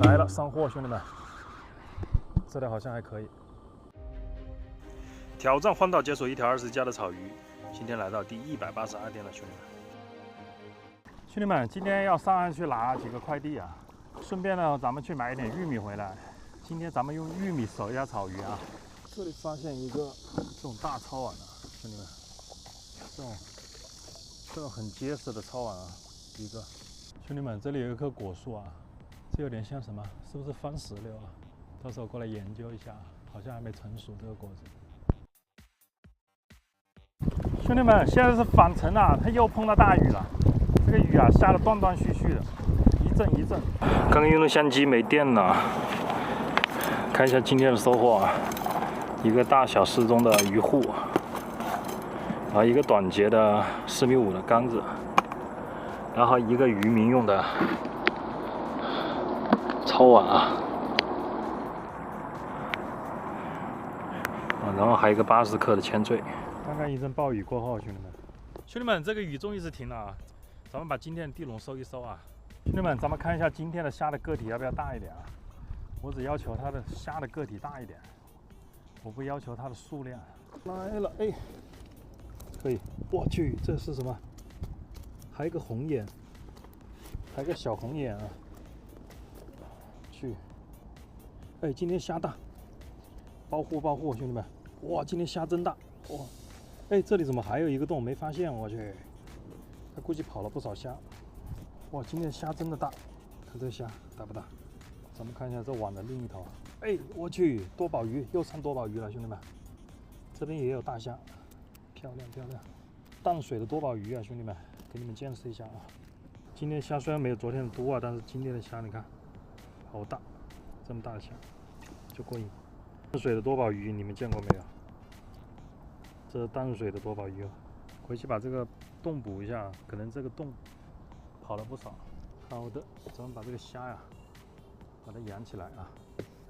来了，上货，兄弟们，这里好像还可以。挑战荒岛解锁一条20加的草鱼，今天来到第182天了，兄弟们。兄弟们，今天要上岸去拿几个快递啊，顺便呢，咱们去买一点玉米回来。今天咱们用玉米守一下草鱼啊。这里发现一个这种大超碗啊，兄弟们，这种很结实的超碗啊，一个。兄弟们，这里有一棵果树啊。这有点像什么？是不是番石榴啊？到时候过来研究一下，好像还没成熟这个果子。兄弟们，现在是返程啊，它又碰到大雨了。这个雨啊，下得断断续续的，一阵一阵。刚刚用的相机没电了，看一下今天的收获啊，一个大小适中的鱼护，然后一个短节的4.5米的杆子，然后一个渔民用的超碗啊，然后还有一个80克的铅坠。刚刚一阵暴雨过后，兄弟们，这个雨终于是停了啊！咱们把今天的地笼收一收啊，兄弟们，咱们看一下今天的虾的个体要不要大一点啊？我只要求它的虾的个体大一点，我不要求它的数量。来了，哎，可以！我去，这是什么？还有一个红眼，还有一个小红眼啊！去，哎，今天虾大，包货，兄弟们！哇，今天虾真大，哇！哎，这里怎么还有一个洞没发现？我去，他估计跑了不少虾。哇，今天虾真的大，看这虾大不大？咱们看一下这网的另一头。哎，我去，多宝鱼又上多宝鱼了，兄弟们！这边也有大虾，漂亮。淡水的多宝鱼啊，兄弟们，给你们见识一下啊！今天虾虽然没有昨天的多啊，但是今天的虾你看。好大，这么大的虾就过瘾。淡水的多宝鱼你们见过没有？这是淡水的多宝鱼，回去把这个洞补一下，可能这个洞跑了不少。好的，咱们把这个虾呀，把它养起来啊，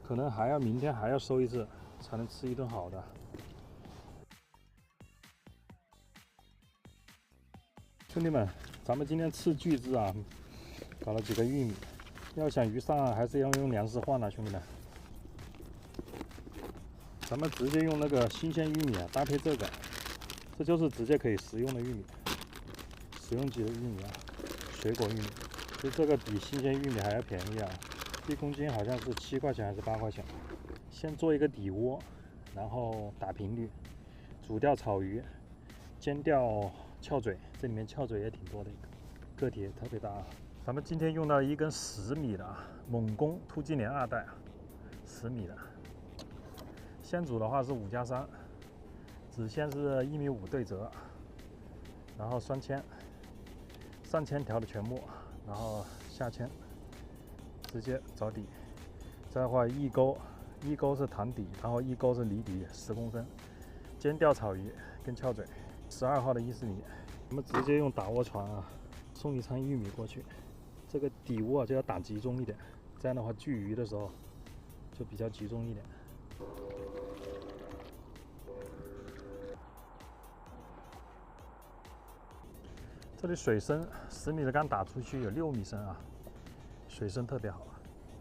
可能明天还要收一次，才能吃一顿好的。兄弟们，咱们今天斥巨资啊，搞了几个玉米。要想鱼上岸，还是要用粮食换了，兄弟们。咱们直接用那个新鲜玉米啊，搭配这个，这就是直接可以食用的玉米，食用级的玉米啊，水果玉米。就这个比新鲜玉米还要便宜啊，1公斤好像是7块钱还是8块钱。先做一个底窝，然后打平率，煮掉草鱼，煎掉翘嘴，这里面翘嘴也挺多的，个体也特别大啊。咱们今天用到一根10米的猛攻突击连2代，10米的。先煮的话是5+3，子鲜是1.5米对折，然后双签，上签调的全末，然后下签直接着底。再的话一钩是堂底，然后一钩是离底10公分。煎掉草鱼跟翘嘴，12号的伊斯米，我们直接用打窝船啊，送一仓玉米过去。这个底窝就要打集中一点，这样的话聚鱼的时候就比较集中一点。这里水深10米的竿打出去有6米深啊，水深特别好，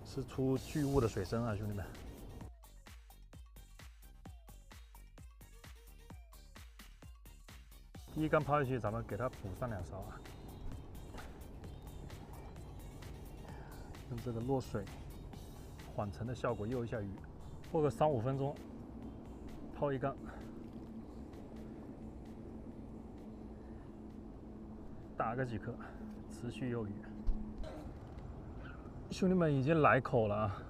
是出巨物的水深啊，兄弟们。第一竿抛下去，咱们给它补上2勺啊。用这个落水缓沉的效果诱一下鱼，过个3-5分钟，抛一竿，打个几颗，持续诱鱼。兄弟们已经来口了啊，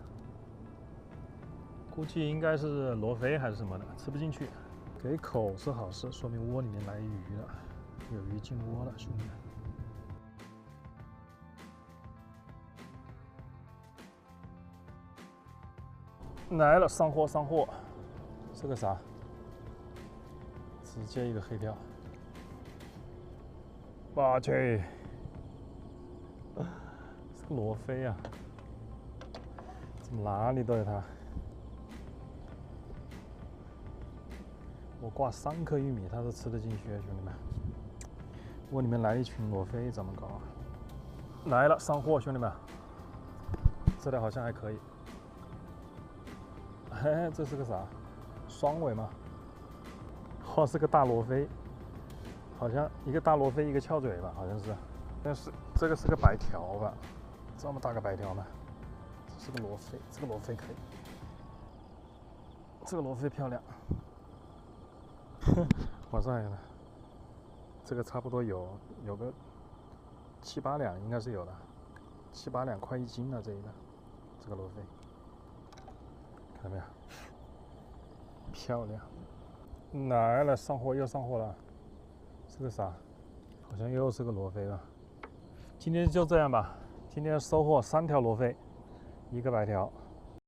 估计应该是罗非还是什么的，吃不进去。给口是好事，说明窝里面来鱼了，有鱼进窝了，兄弟们。来了，上货，这个啥？直接一个黑标，我去，是个罗非啊！怎么哪里都有它？我挂3颗玉米，它是吃得进去的，兄弟们。窝里面来一群罗非，怎么搞啊？来了，上货，兄弟们！这条好像还可以。嘿，这是个啥？双尾吗？哦，是个大罗非，好像一个大罗非，一个翘嘴吧，好像是。但是这个是个白条吧？这么大个白条呢？这是个罗非，这个罗非可以。这个罗非漂亮。往上有了，这个差不多有个7、8两，应该是有的，7、8两，快1斤了这一个，这个罗非，看到没有？漂亮。来了，上货又上货了，是个啥？好像又是个罗非了。今天就这样吧，今天收获3条罗非，1个白条。